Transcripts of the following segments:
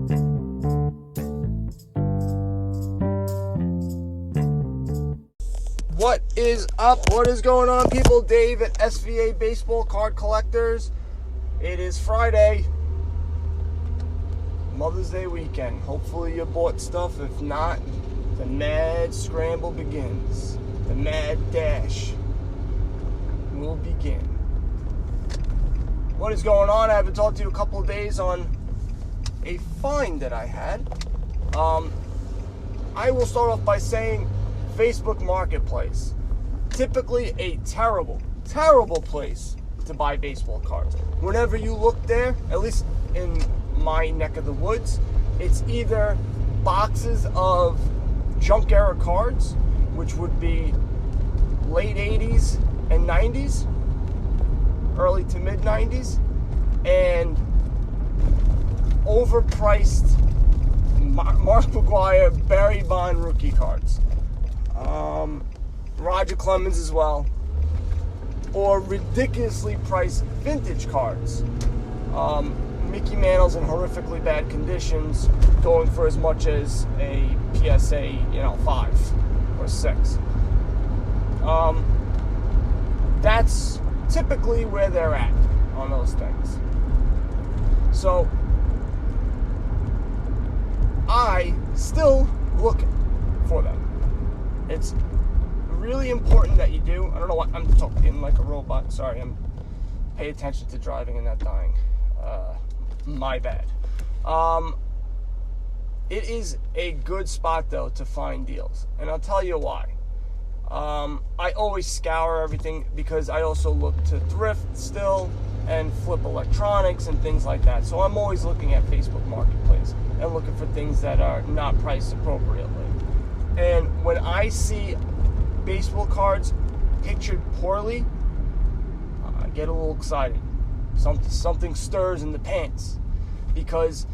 What is up? What is going on, people? Dave at SVA Baseball Card Collectors. It is Friday, Mother's Day weekend. Hopefully you bought stuff. If not, the mad scramble begins. The mad dash will begin. What is going on? I haven't talked to you a couple of days on a find that I had. I will start off by saying Facebook Marketplace. Typically a terrible place to buy baseball cards. Whenever you look there, at least in my neck of the woods, it's either boxes of junk era cards, which would be late 80s and 90s, early to mid 90s, and overpriced Mark McGwire, Barry Bond rookie cards. Roger Clemens as well, or ridiculously priced vintage cards. Mickey Mantle's in horrifically bad conditions, going for as much as a PSA, 5 or 6. That's typically where they're at on those things. So I still look for them. It's really important that you do. I don't know what I'm talking like a robot. Sorry, I'm pay attention to driving and not dying. My bad. It is a good spot though to find deals, and I'll tell you why. I always scour everything because I also look to thrift still and flip electronics and things like that. So I'm always looking at Facebook Marketplace and looking for things that are not priced appropriately. And when I see baseball cards pictured poorly, I get a little excited. Something stirs in the pants, because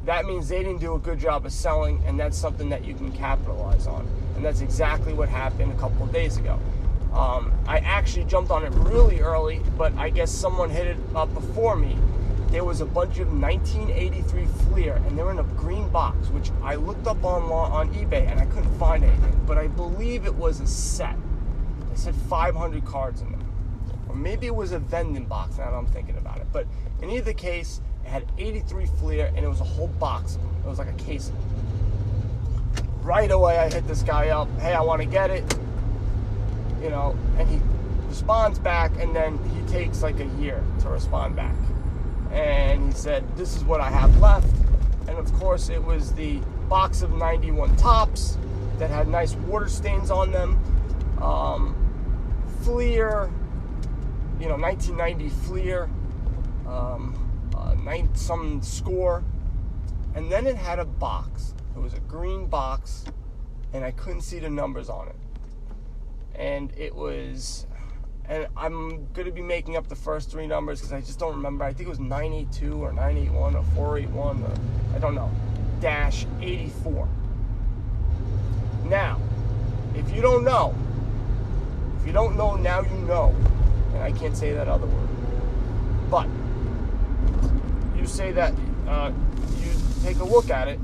that means they didn't do a good job of selling, and that's something that you can capitalize on. And that's exactly what happened a couple of days ago. I actually jumped on it really early, but I guess someone hit it up before me. There was a bunch of 1983 Fleer, and they're in a green box, which I looked up on eBay, and I couldn't find anything. But I believe it was a set. They said 500 cards in them. Or maybe it was a vending box, now that I'm thinking about it. But in either case, it had 83 Fleer, and it was a whole box of them. It was like a case of them. Right away, I hit this guy up. Hey, I want to get it. And he responds back, and then he takes like a year to respond back. And he said, this is what I have left. And of course, it was the box of 91 Topps that had nice water stains on them. Fleer, 1990 Fleer, some score. And then it had a box. It was a green box, and I couldn't see the numbers on it. And I'm going to be making up the first three numbers because I just don't remember. I think it was 982 or 981 or 481 or I don't know, -84. Now, if you don't know, now you know. And I can't say that other word. But you say that, you take a look at it,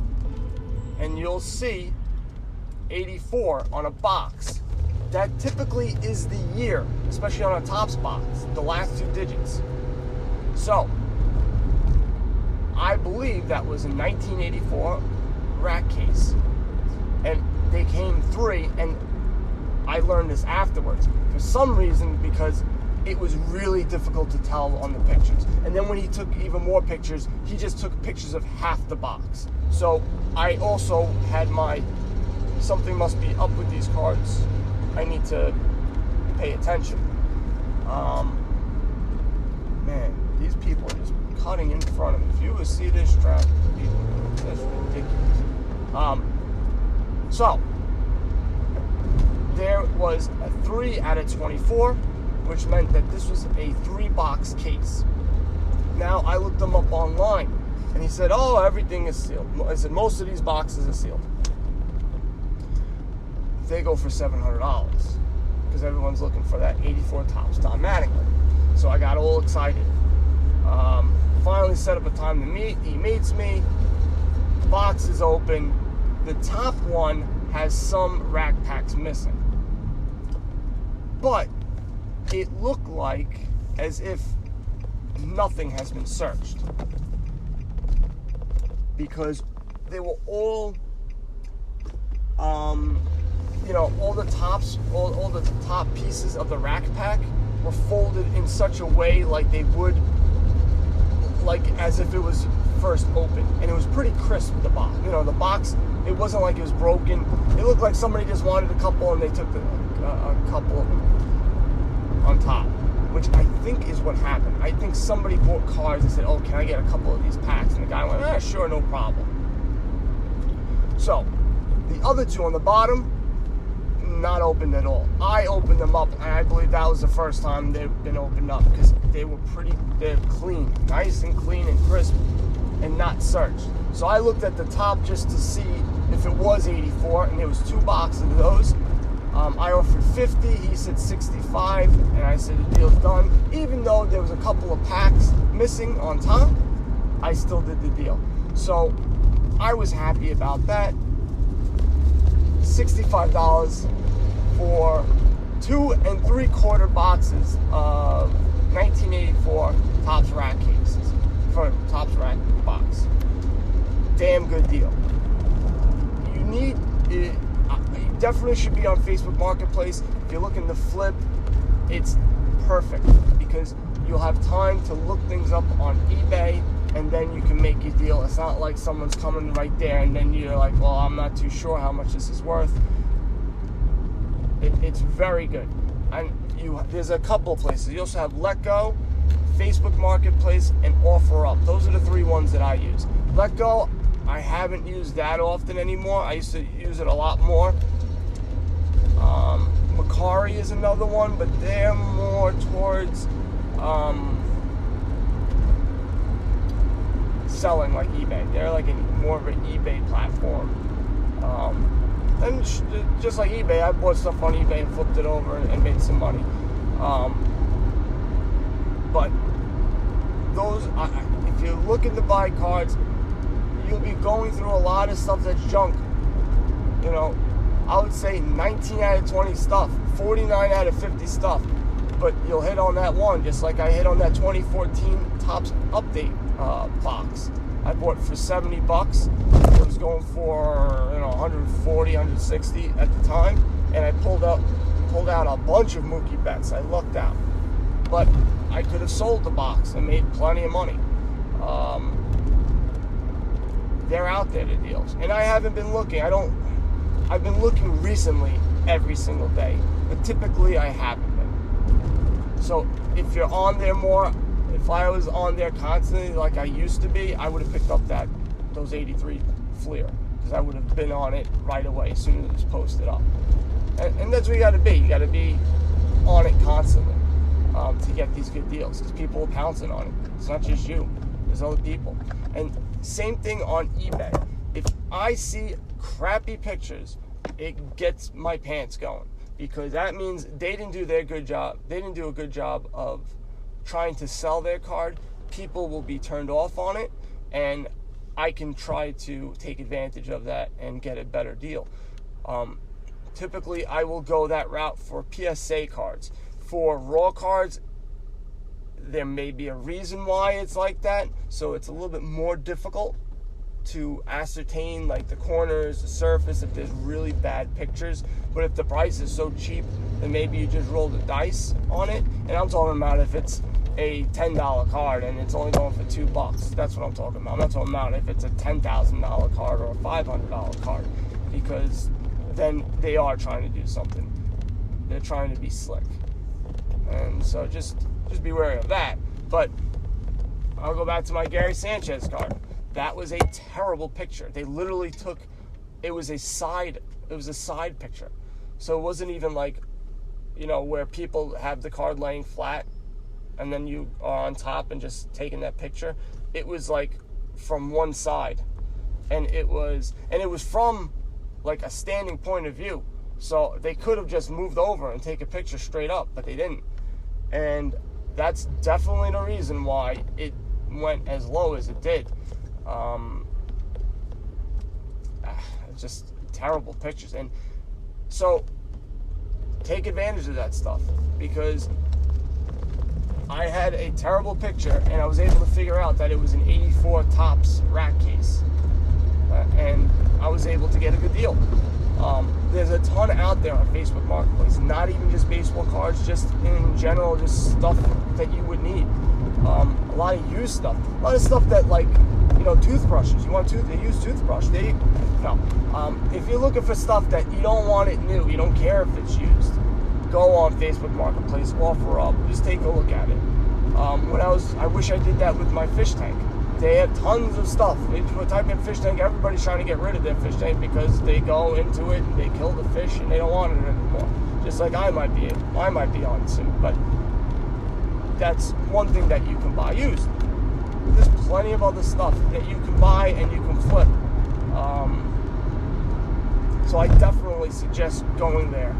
and you'll see 84 on a box. That typically is the year, especially on a Topps box, the last two digits. So, I believe that was a 1984 rack case. And they came 3, and I learned this afterwards. For some reason, because it was really difficult to tell on the pictures. And then when he took even more pictures, he just took pictures of half the box. So, I also had something must be up with these cards. I need to pay attention. Man, these people are just cutting in front of me. If you would see this traffic, that's ridiculous. So, there was a 3 out of 24, which meant that this was a 3-box case. Now, I looked them up online, and he said, oh, everything is sealed. I said, most of these boxes are sealed. They go for $700 because everyone's looking for that 84 Topps Don Mattingly. So I got all excited. Finally set up a time to meet. He meets me. box is open. The top one has some rack packs missing. But it looked like as if nothing has been searched. Because they were all, all the tops, all the top pieces of the rack pack were folded in such a way like they would, like as if it was first open. And it was pretty crisp, the box. The box, it wasn't like it was broken. It looked like somebody just wanted a couple and they took a couple of them on top, which I think is what happened. I think somebody bought cars and said, oh, can I get a couple of these packs? And the guy went, sure, no problem. So, the other two on the bottom, not opened at all. I opened them up, and I believe that was the first time they've been opened up, because they're clean, nice and clean and crisp, and not searched. So I looked at the top just to see if it was 84, and there was 2 boxes of those. I offered 50, he said 65, and I said the deal's done. Even though there was a couple of packs missing on top, I still did the deal. So I was happy about that. $65 for 2 3/4 boxes of 1984 Topps rack cases for Topps rack box. Damn good deal. You need it. You definitely should be on Facebook Marketplace. If you're looking to flip, it's perfect because you'll have time to look things up on eBay, and then you can make your deal. It's not like someone's coming right there and then you're like, well, I'm not too sure how much this is worth. It's very good. And there's a couple of places. You also have Letgo, Facebook Marketplace, and OfferUp. Those are the 3 ones that I use. Letgo, I haven't used that often anymore. I used to use it a lot more. Mercari is another one, but they're more towards selling like eBay. They're like more of an eBay platform. And just like eBay, I bought stuff on eBay and flipped it over and made some money. But those, if you're looking to buy cards, you'll be going through a lot of stuff that's junk. I would say 19 out of 20 stuff, 49 out of 50 stuff. But you'll hit on that one, just like I hit on that 2014 Topps Update box. I bought it for $70. It was going for 140, 160 at the time, and I pulled out a bunch of Mookie Betts. I lucked out, but I could have sold the box and made plenty of money. They're out there, the deals, and I haven't been looking. I've been looking recently every single day, but typically I haven't been. So if you're on there more, if I was on there constantly like I used to be, I would have picked up those 83 Fleer, because I would have been on it right away as soon as it was posted up. And that's what you got to be. You got to be on it constantly to get these good deals, because people are pouncing on it. It's not just you. There's other people. And same thing on eBay. If I see crappy pictures, it gets my pants going, because that means they didn't do their good job. They didn't do a good job of trying to sell their card. People will be turned off on it, and I can try to take advantage of that and get a better deal. Typically, I will go that route for PSA cards. For raw cards, there may be a reason why it's like that, so it's a little bit more difficult to ascertain like the corners, the surface, if there's really bad pictures. But if the price is so cheap, then maybe you just roll the dice on it. And I'm talking about if it's a $10 card and it's only going for $2. That's what I'm talking about. I'm not talking about if it's a $10,000 card or a $500 card, because then they are trying to do something. They're trying to be slick. And so just be wary of that. But I'll go back to my Gary Sanchez card. That was a terrible picture. They literally took, it was a side picture. So it wasn't even like, where people have the card laying flat and then you are on top and just taking that picture. It was like from one side, and it was from like a standing point of view. So they could have just moved over and take a picture straight up, but they didn't. And that's definitely the reason why it went as low as it did. just terrible pictures. And so take advantage of that stuff, because I had a terrible picture and I was able to figure out that it was an 84 Topps rack case, and I was able to get a good deal. There's a ton out there on Facebook Marketplace, not even just baseball cards, just in general, just stuff that you would need. A lot of used stuff, a lot of stuff that, like, you know, toothbrushes. You want a used toothbrush? If you're looking for stuff that you don't want it new, you don't care if it's used, go on Facebook Marketplace, offer up, just take a look at it. I wish I did that with my fish tank. They have tons of stuff. If you type in fish tank, everybody's trying to get rid of their fish tank because they go into it and they kill the fish and they don't want it anymore. Just like I might be on soon. But that's one thing that you can buy used. There's plenty of other stuff that you can buy and you can flip. So I definitely suggest going there.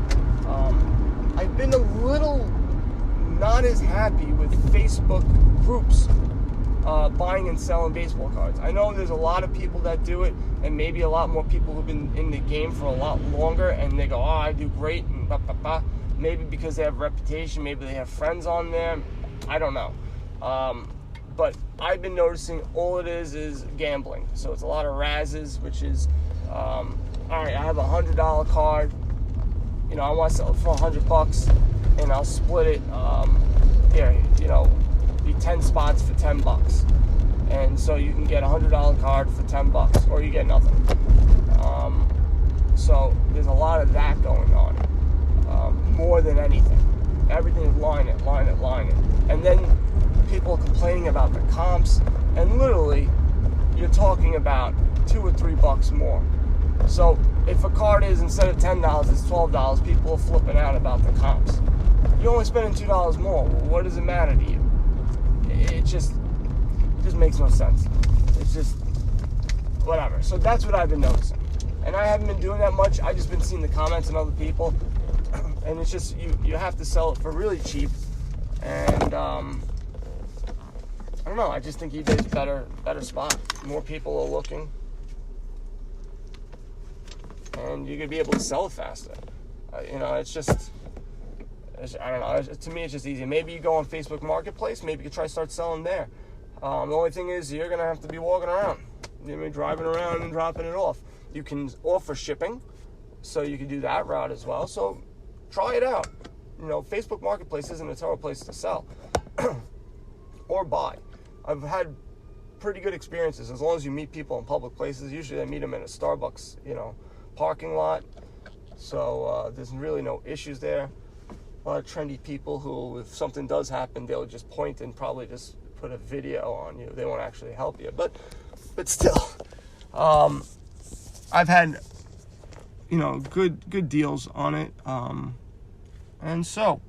I've been a little not as happy with Facebook groups buying and selling baseball cards. I know there's a lot of people that do it, and maybe a lot more people who've been in the game for a lot longer, and they go, oh, I do great, and blah, blah, blah. Maybe because they have a reputation, maybe they have friends on there. I don't know. But I've been noticing all it is gambling. So it's a lot of razzes, which is, all right, I have a $100 card. You know, I want to sell it for $100, and I'll split it. Be 10 spots for $10, and so you can get a $100 card for $10, or you get nothing. So there's a lot of that going on, more than anything. Everything is line it, and then people complaining about the comps, and literally you're talking about $2 or $3 more. So if a card is, instead of $10, it's $12, people are flipping out about the comps. You're only spending $2 more. Well, what does it matter to you? It just makes no sense. It's just whatever. So that's what I've been noticing, and I haven't been doing that much. I've just been seeing the comments and other people, and it's just you have to sell it for really cheap. And I don't know. I just think eBay's a better spot. More people are looking, and you're gonna be able to sell it faster. It's just. I don't know. To me, it's just easy. Maybe you go on Facebook Marketplace. Maybe you could try to start selling there. The only thing is you're going to have to be walking around. You're going to be driving around and dropping it off. You can offer shipping, so you can do that route as well. So try it out. Facebook Marketplace isn't a terrible place to sell or buy. I've had pretty good experiences as long as you meet people in public places. Usually I meet them in a Starbucks, parking lot. So there's really no issues there. A lot of trendy people who, if something does happen, they'll just point and probably just put a video on you. They won't actually help you. But still, I've had, good deals on it. And so,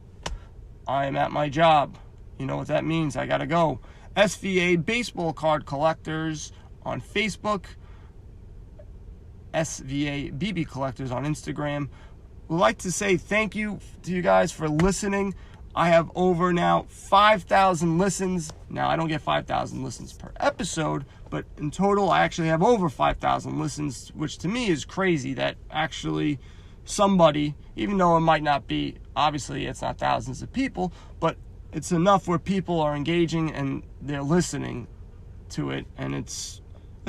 I'm at my job. You know what that means. I got to go. SVA Baseball Card Collectors on Facebook. SVA BB Collectors on Instagram. We'd like to say thank you to you guys for listening. I have over now 5,000 listens. Now, I don't get 5,000 listens per episode, but in total, I actually have over 5,000 listens, which to me is crazy that actually somebody, even though it might not be, obviously it's not thousands of people, but it's enough where people are engaging and they're listening to it, and it's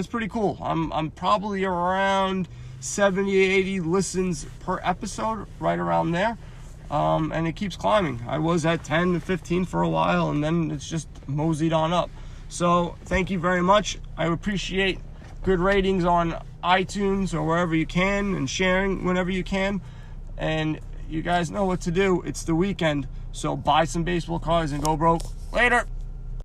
pretty cool. I'm probably around 70, 80 listens per episode, right around there. And it keeps climbing. I was at 10 to 15 for a while, and then it's just moseyed on up. So thank you very much. I appreciate good ratings on iTunes or wherever you can, and sharing whenever you can. And you guys know what to do. It's the weekend, so buy some baseball cards and go broke. Later.